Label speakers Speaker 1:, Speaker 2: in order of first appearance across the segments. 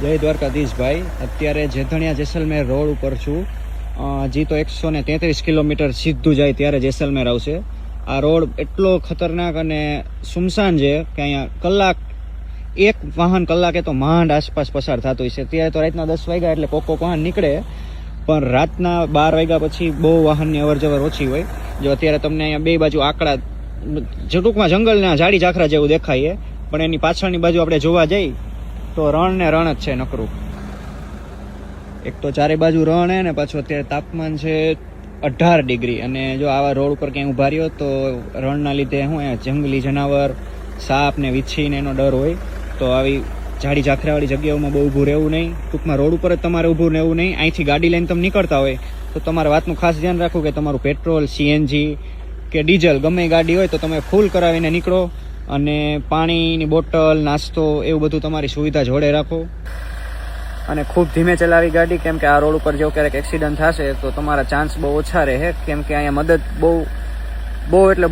Speaker 1: જય દ્વારકાધીશ ભાઈ. અત્યારે જેધણિયા જેસલમેર રોડ ઉપર છું. હજી તો 133 કિલોમીટર સીધું જાય ત્યારે જેસલમેર આવશે. આ રોડ એટલો ખતરનાક અને સુમસાન છે કે અહીંયા એક વાહન કલાકે તો માંડ આસપાસ પસાર થતું હોય છે. ત્યારે તો રાતના 10 વાગ્યા એટલે કોક વાહન નીકળે, પણ રાતના 12 વાગ્યા પછી બહુ વાહનની અવર જવર ઓછી હોય. જો અત્યારે તમને અહીંયા બે બાજુ આકડા, ટૂંકમાં જંગલના ઝાડી ઝાખરા જેવું દેખાય, પણ એની પાછળની બાજુ આપણે જોવા જઈએ તો રણ ને રણ જ છે નકરું. એક તો ચારે બાજુ રણ હે ને પાછું અત્યારે તાપમાન છે 18 ડિગ્રી. અને જો આવા રોડ ઉપર ક્યાંય ઉભા રહ્યો તો રણના લીધે શું જંગલી જનાવર, સાપ ને વીછી ને એનો ડર હોય. તો આવી ઝાડી ઝાખરાવાળી જગ્યાઓમાં બહુ ઊભું રહેવું નહીં. ટૂંકમાં રોડ ઉપર જ તમારે ઊભું રહેવું નહીં. અહીંથી ગાડી લઈને તમે નીકળતા હોય તો તમારે વાતનું ખાસ ધ્યાન રાખવું કે તમારું પેટ્રોલ, સીએનજી કે ડીઝલ ગમે એ ગાડી હોય તો તમે ફૂલ કરાવીને નીકળો. અને પાણીની બોટલ, નાસ્તો એવું બધું તમારી સુવિધા જોડે રાખો. અને ખૂબ ધીમે ચલાવી ગાડી, કેમ કે આ રોડ ઉપર જો ક્યારેક એક્સિડન્ટ થશે તો તમારા ચાન્સ બહુ ઓછા રહે. કેમ કે અહીંયા મદદ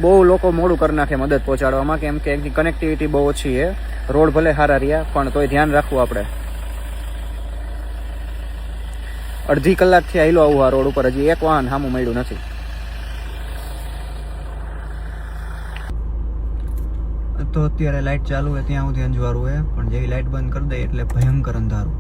Speaker 1: બહુ લોકો મોડું કરી નાખે મદદ પહોંચાડવામાં, કેમ કે એની કનેક્ટિવિટી બહુ ઓછી છે. રોડ ભલે સારા રહ્યા પણ તોય ધ્યાન રાખવું આપણે. અડધી કલાકથી આયલો આવું આ રોડ ઉપર, હજી એક વાહન સામું મળ્યું નથી. તો અત્યારે લાઇટ ચાલુ હોય ત્યાં સુધી અંજવાળું હોય, પણ જેવી લાઇટ બંધ કરી દે એટલે ભયંકર અંધારું.